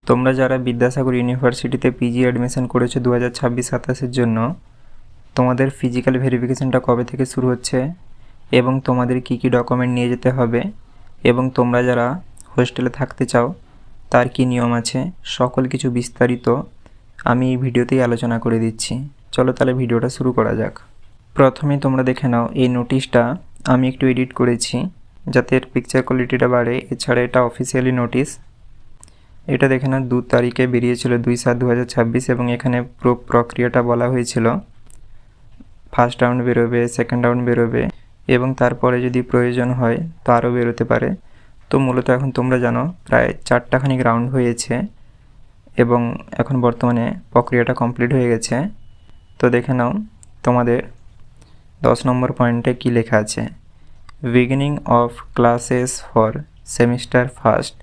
তোমরা যারা বিদ্যাসাগর ইউনিভার্সিটিতে পিজি অ্যাডমিশন করেছো 2026-27 জন্য, তোমাদের ফিজিক্যাল ভেরিফিকেশনটা কবে থেকে শুরু হচ্ছে এবং তোমাদের কি কি ডকুমেন্ট নিয়ে যেতে হবে এবং তোমরা যারা হোস্টেলে থাকতে চাও তার কি নিয়ম আছে, সকল কিছু বিস্তারিত আমি এই ভিডিওতেই আলোচনা করে দিচ্ছি। চলো তাহলে ভিডিওটা শুরু করা যাক। প্রথমেই তোমরা দেখে নাও, এই নোটিশটা আমি একটু এডিট করেছি যাতে এর পিকচার কোয়ালিটিটা বাড়ে। এছাড়া এটা অফিসিয়ালি নোটিশ। এটা দেখে নাও 2 তারিখে বেরিয়েছিল, 2/7/2026, এবং এখানে পুরো প্রক্রিয়াটা বলা হয়েছিল। ফার্স্ট রাউন্ড বেরোবে, সেকেন্ড রাউন্ড বেরোবে এবং তারপরে যদি প্রয়োজন হয় তো আরও বেরোতে পারে। তো মূলত এখন তোমরা জানো প্রায় 4টাখানি রাউন্ড হয়েছে এবং এখন বর্তমানে প্রক্রিয়াটা কমপ্লিট হয়ে গেছে। তো দেখে নাও তোমাদের 10 নম্বর পয়েন্টে কি লেখা আছে। Beginning of classes for semester first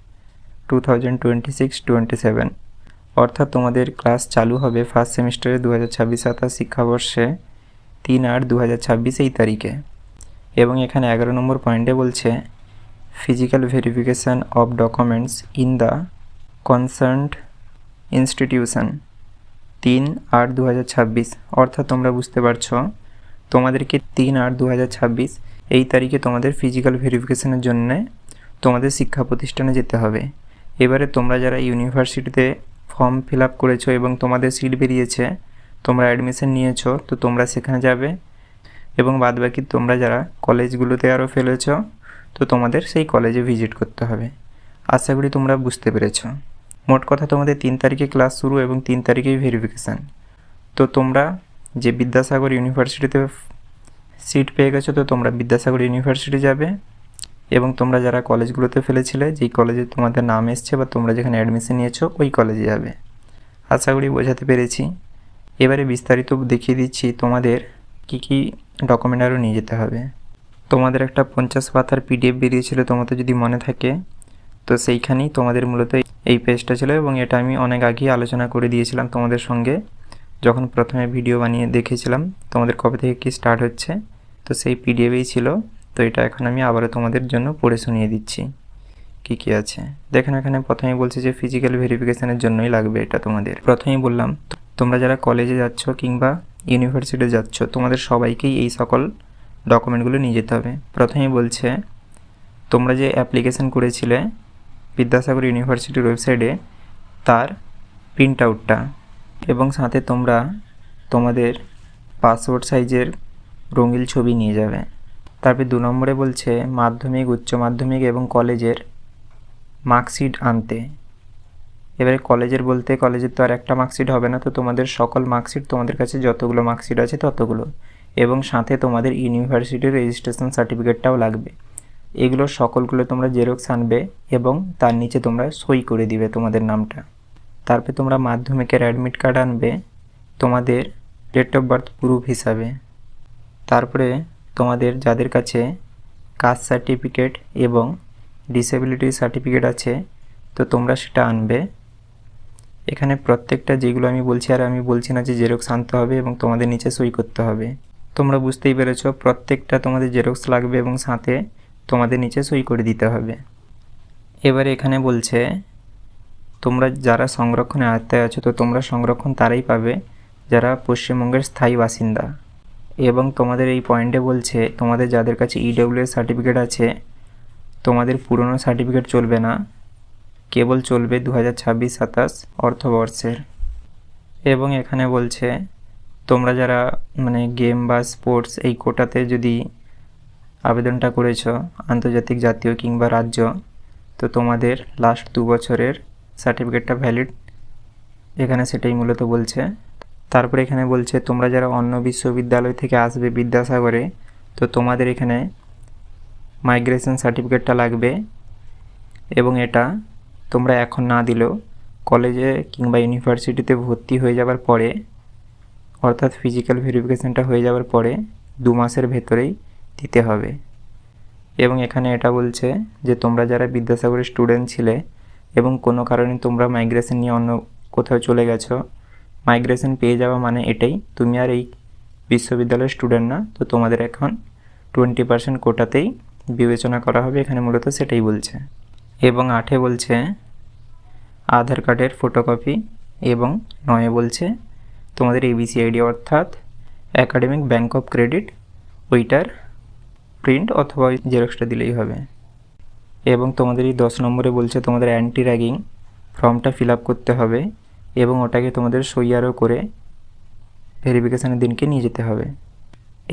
2026-27, অর্থাৎ তোমাদের ক্লাস চালু হবে ফার্স্ট সেমিস্টারে 2026-27 শিক্ষাবর্ষে 3/8/2026 এই তারিখে। এবং এখানে 11 নম্বর পয়েন্টে বলছে physical verification of documents in the concerned institution 3/8/2026, অর্থাৎ তোমরা বুঝতে পারছো তোমাদেরকে 3/8/2026 এই তারিখে তোমাদের ফিজিক্যাল ভেরিফিকেশানের জন্যে তোমাদের শিক্ষা প্রতিষ্ঠানে যেতে হবে। এবারে তোমরা যারা ইউনিভার্সিটিতে ফর্ম ফিল আপ করেছো এবং তোমাদের সিট বেরিয়েছে, তোমরা অ্যাডমিশন নিয়েছো, তো তোমরা সেখানে যাবে। এবং বাদবাকি তোমরা যারা কলেজগুলোতে আরও ফেলেছো, তো তোমাদের সেই কলেজে ভিজিট করতে হবে। আশা করি তোমরা বুঝতে পেরেছো। মোট কথা তোমাদের 3 তারিখে ক্লাস শুরু এবং 3 তারিখেই ভেরিফিকেশান। তো তোমরা যে বিদ্যাসাগর ইউনিভার্সিটিতে সিট পেয়ে গেছো, তো তোমরা বিদ্যাসাগর ইউনিভার্সিটি যাবে এবং তোমরা যারা কলেজগুলোতে ফেলেছিলে, যেই কলেজে তোমাদের নাম এসছে বা তোমরা যেখানে অ্যাডমিশন নিয়েছো ওই কলেজে যাবে। আশা করি বোঝাতে পেরেছি। এবারে বিস্তারিত দেখিয়ে দিচ্ছি তোমাদের কি কি ডকুমেন্ট আরও নিয়ে যেতে হবে। তোমাদের একটা 50 পাতার পিডিএফ বেরিয়েছিল, তোমাদের যদি মনে থাকে, তো সেইখানেই তোমাদের মূলত এই পেজটা ছিল এবং এটা আমি অনেক আগেই আলোচনা করে দিয়েছিলাম তোমাদের সঙ্গে যখন প্রথমে ভিডিও বানিয়ে দেখেছিলাম তোমাদের কবে থেকে কি স্টার্ট হচ্ছে। তো সেই পিডিএফেই ছিল। তো এটা এখন আমি আবারও তোমাদের জন্য পড়ে শুনিয়ে দিচ্ছি কি কি আছে। দেখেন এখানে প্রথমেই বলছে যে ফিজিক্যাল ভেরিফিকেশানের জন্যই লাগবে এটা তোমাদের। প্রথমেই বললাম তোমরা যারা কলেজে যাচ্ছ কিংবা ইউনিভার্সিটি যাচ্ছ, তোমাদের সবাইকেই এই সকল ডকুমেন্টগুলো নিয়ে যেতে হবে। প্রথমেই বলছে তোমরা যে অ্যাপ্লিকেশান করেছিলে বিদ্যাসাগর ইউনিভার্সিটির ওয়েবসাইটে, তার প্রিন্ট আউটটা এবং সাথে তোমরা তোমাদের পাসপোর্ট সাইজের রঙিন ছবি নিয়ে যাবে। তারপর 2 নম্বরে বলছে মাধ্যমিক, উচ্চ মাধ্যমিক এবং কলেজের মার্কশিট আনতে। এবারে কলেজের বলতে কলেজের তো আর একটা মার্কশিট হবে না, তো তোমাদের সকল মার্কশিট, তোমাদের কাছে যতগুলো মার্কশিট আছে ততগুলো, এবং সাথে তোমাদের ইউনিভার্সিটির রেজিস্ট্রেশন সার্টিফিকেটটাও লাগবে। এগুলো সকলগুলো তোমরা জেরক্স আনবে এবং তার নিচে তোমরা সই করে দিবে তোমাদের নামটা। তারপরে তোমরা মাধ্যমিকের অ্যাডমিট কার্ড আনবে তোমাদের ডেট অফ বার্থ প্রুফ হিসাবে। তারপরে তোমাদের যাদের কাছে কাস্ট সার্টিফিকেট এবং ডিসেবিলিটি সার্টিফিকেট আছে, তো তোমরা সেটা আনবে। এখানে প্রত্যেকটা যেগুলো আমি বলছি, আর আমি বলছি না যে জেরক্স আনতে হবে এবং তোমাদের নিচে সই করতে হবে। তোমরা বুঝতেই পেরেছো, প্রত্যেকটা তোমাদের জেরক্স লাগবে এবং সাথে তোমাদের নিচে সই করে দিতে হবে। এবারে এখানে বলছে তোমরা যারা সংরক্ষণের আওতায় আছো, তো তোমরা সংরক্ষণ তারাই পাবে যারা পশ্চিমবঙ্গের স্থায়ী বাসিন্দা। এবং তোমাদের এই পয়েন্টে বলছে তোমাদের যাদের কাছে ইডব্লিউএস সার্টিফিকেট আছে, তোমাদের পুরনো সার্টিফিকেট চলবে না, কেবল চলবে 2026-27 অর্থবর্ষের। এবং এখানে বলছে তোমরা যারা গেম বা স্পোর্টস এই কোটাতে যদি আবেদনটা করেছো, আন্তর্জাতিক, জাতীয় কিংবা রাজ্য, তো তোমাদের লাস্ট 2 বছরের সার্টিফিকেটটা ভ্যালিড, এখানে সেটাই মূলত বলছে। তারপরে এখানে বলছে তোমরা যারা অন্য বিশ্ববিদ্যালয় থেকে আসবে বিদ্যাসাগরে, তো তোমাদের এখানে মাইগ্রেশন সার্টিফিকেটটা লাগবে এবং এটা তোমরা এখন না দিলেও কলেজে কিংবা ইউনিভার্সিটিতে ভর্তি হয়ে যাওয়ার পরে, অর্থাৎ ফিজিক্যাল ভেরিফিকেশানটা হয়ে যাওয়ার পরে 2 মাসের ভেতরেই দিতে হবে। এবং এখানে এটা বলছে যে তোমরা যারা বিদ্যাসাগরের স্টুডেন্ট ছিলে এবং কোনো কারণে তোমরা মাইগ্রেশন নিয়ে অন্য কোথাও চলে গেছো, মাইগ্রেশন পেয়ে যাওয়া মানে এটাই তুমি আর এই বিশ্ববিদ্যালয়ের স্টুডেন্ট না, তো তোমাদের এখন 20% কোটাতেই বিবেচনা করা হবে, এখানে মূলত সেটাই বলছে। এবং 8 বলছে আধার কার্ডের ফটোকপি এবং 9 বলছে তোমাদের এবিসি আইডি অর্থাৎ একাডেমিক ব্যাংক অফ ক্রেডিট, ওইটার প্রিন্ট অথবা জেরক্সটা দিলেই হবে। এবং তোমাদের এই 10 নম্বরে বলছে তোমাদের অ্যান্টি র্যাগিং ফর্মটা ফিল আপ করতে হবে এবং ওটাকে তোমাদের সইয়ারও করে ভেরিফিকেশানের দিনকে নিয়ে যেতে হবে।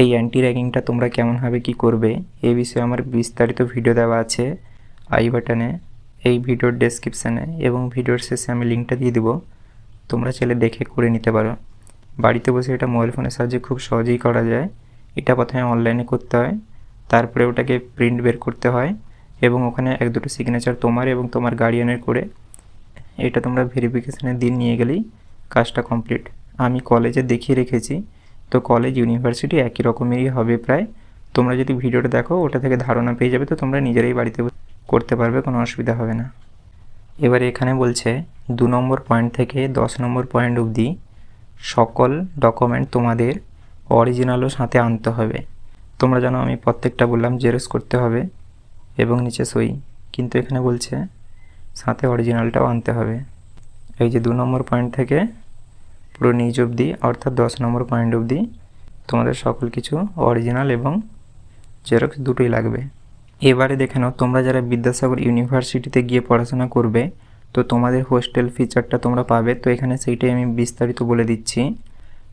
এই অ্যান্টি র্যাগিংটা তোমরা কেমনভাবে কি করবে এই বিষয়ে আমার বিস্তারিত ভিডিও দেওয়া আছে আই বাটনে, এই ভিডিওর ডেসক্রিপশানে এবং ভিডিওর শেষে আমি লিঙ্কটা দিয়ে দেবো, তোমরা চাইলে দেখে করে নিতে পারো। বাড়িতে বসে এটা মোবাইল ফোনের সাহায্যে খুব সহজেই করা যায়। এটা প্রথমে অনলাইনে করতে হয়, তারপরে ওটাকে প্রিন্ট বের করতে হয় এবং ওখানে 1-2 সিগনেচার তোমার এবং তোমার গার্ডিয়ানের করে এটা তোমরা ভেরিফিকেশানের দিন নিয়ে গেলেই কাজটা কমপ্লিট। আমি কলেজে দেখিয়ে রেখেছি, তো কলেজ ইউনিভার্সিটি একই রকমেরই হবে প্রায়। তোমরা যদি ভিডিওটা দেখো ওটা থেকে ধারণা পেয়ে যাবে, তো তোমরা নিজেরাই বাড়িতে করতে পারবে, কোনো অসুবিধা হবে না। এবারে এখানে বলছে 2 নম্বর পয়েন্ট থেকে 10 নম্বর পয়েন্ট অবধি সকল ডকুমেন্ট তোমাদের অরিজিনালও সাথে আনতে হবে। তোমরা জানো আমি প্রত্যেকটা বললাম জেরক্স করতে হবে এবং নিচে সই, কিন্তু এখানে বলছে সাথে অরিজিনালটাও আনতে হবে। এই যে 2 নম্বর পয়েন্ট থেকে পুরো নিচ অবধি অর্থাৎ 10 নম্বর পয়েন্ট অবধি তোমাদের সকল কিছু অরিজিনাল এবং জেরক্স দুটোই লাগবে। এবারে দেখে নাও, তোমরা যারা বিদ্যাসাগর ইউনিভার্সিটিতে গিয়ে পড়াশোনা করবে তো তোমাদের হোস্টেল ফিচারটা তোমরা পাবে, তো এখানে সেইটাই আমি বিস্তারিত বলে দিচ্ছি।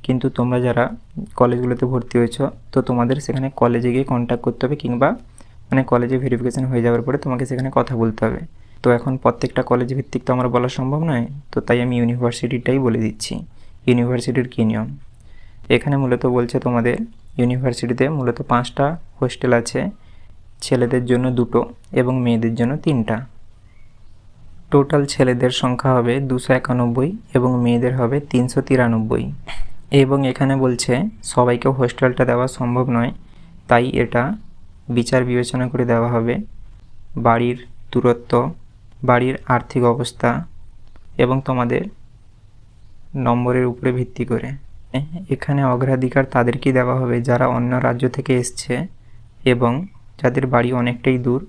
কিন্তু তোমরা যারা কলেজগুলোতে ভর্তি হয়েছ তো তোমাদের সেখানে কলেজে গিয়ে কন্ট্যাক্ট করতে হবে, কিংবা মানে কলেজে ভেরিফিকেশান হয়ে যাওয়ার পরে তোমাকে সেখানে কথা বলতে হবে। তো এখন প্রত্যেকটা কলেজ ভিত্তিক তো আমার বলা সম্ভব নয়, তো তাই আমি ইউনিভার্সিটিটাই বলে দিচ্ছি ইউনিভার্সিটির কী নিয়ম। এখানে মূলত বলছে তোমাদের ইউনিভার্সিটিতে মূলত 5টা হোস্টেল আছে, ছেলেদের জন্য 2টো এবং মেয়েদের জন্য 3টা। টোটাল ছেলেদের সংখ্যা হবে 291 এবং মেয়েদের হবে 393। এবং এখানে বলছে সবাইকে হোস্টেলটা দেওয়া সম্ভব নয়, তাই এটা বিচার বিবেচনা করে দেওয়া হবে বাড়ির দূরত্ব, বাড়ির আর্থিক অবস্থা এবং তোমাদের নম্বরের উপরে ভিত্তি করে। এখানে অগ্রাধিকার তাদেরকেই দেওয়া হবে যারা অন্য রাজ্য থেকে এসছে এবং যাদের বাড়ি অনেকটাই দূর,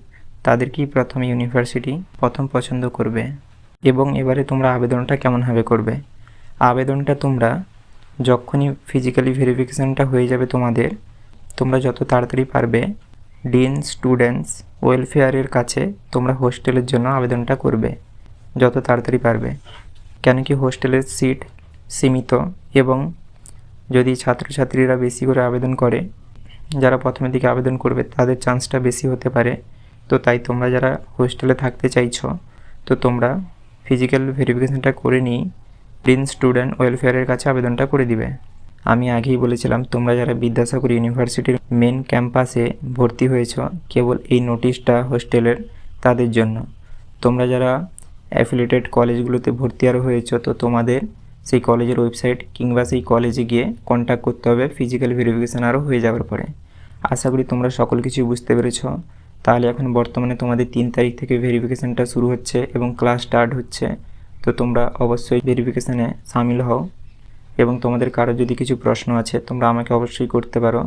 তাদেরকেই প্রথম ইউনিভার্সিটি প্রথম পছন্দ করবে। এবং এবারে তোমরা আবেদনটা কেমনভাবে করবে, আবেদনটা তোমরা যখনই ফিজিক্যালি ভেরিফিকেশানটা হয়ে যাবে তোমরা যত তাড়াতাড়ি পারবে ডিন স্টুডেন্টস ওয়েলফেয়ারের কাছে তোমরা হোস্টেলের জন্য আবেদনটা করবে যত তাড়াতাড়ি পারবে। কেন কি হোস্টেলের সিট সীমিত এবং যদি ছাত্রছাত্রীরা বেশি করে আবেদন করে, যারা প্রথমের দিকে আবেদন করবে তাদের চান্সটা বেশি হতে পারে। তো তাই তোমরা যারা হোস্টেলে থাকতে চাইছো তো তোমরা ফিজিক্যাল ভেরিফিকেশানটা করে নিই ডিন স্টুডেন্ট ওয়েলফেয়ারের কাছে আবেদনটা করে দিবে। আমি আগেই বলেছিলাম তোমরা যারা বিদ্যাসাগর ইউনিভার্সিটির মেন ক্যাম্পাসে ভর্তি হয়েছ কেবল এই নোটিশটা হোস্টেলের তাদের জন্য। তোমরা যারা অ্যাফিলিয়েটেড কলেজগুলোতে ভর্তি আরও হয়েছ তো তোমাদের সেই কলেজের ওয়েবসাইট কিংবা সেই কলেজে গিয়ে কন্ট্যাক্ট করতে হবে ফিজিক্যাল ভেরিফিকেশান আরও হয়ে যাওয়ার পরে। আশা করি তোমরা সকল কিছু বুঝতে পেরেছ। তাহলে এখন বর্তমানে তোমাদের 3 তারিখ থেকে ভেরিফিকেশানটা শুরু হচ্ছে এবং ক্লাস স্টার্ট হচ্ছে, তো তোমরা অবশ্যই ভেরিফিকেশানে সামিল হও। এবং তোমাদের কারো যদি কিছু প্রশ্ন আছে তোমরা আমাকে অবশ্যই করতে পারো।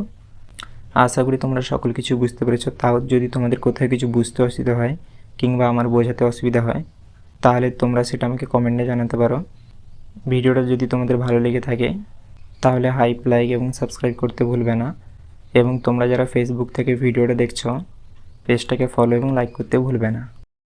আশা করি তোমরা সকল কিছু বুঝতে পেরেছ। তাও যদি তোমাদের কোথাও কিছু বুঝতে অসুবিধা হয় কিংবা আমার বোঝাতে অসুবিধা হয় তাহলে তোমরা সেটা আমাকে কমেন্টে জানাতে পারো। ভিডিওটা যদি তোমাদের ভালো লেগে থাকে তাহলে হাইপ, লাইক এবং সাবস্ক্রাইব করতে ভুলবে না। এবং তোমরা যারা ফেসবুক থেকে ভিডিওটা দেখছো পেজটাকে ফলো এবং লাইক করতে ভুলবে না।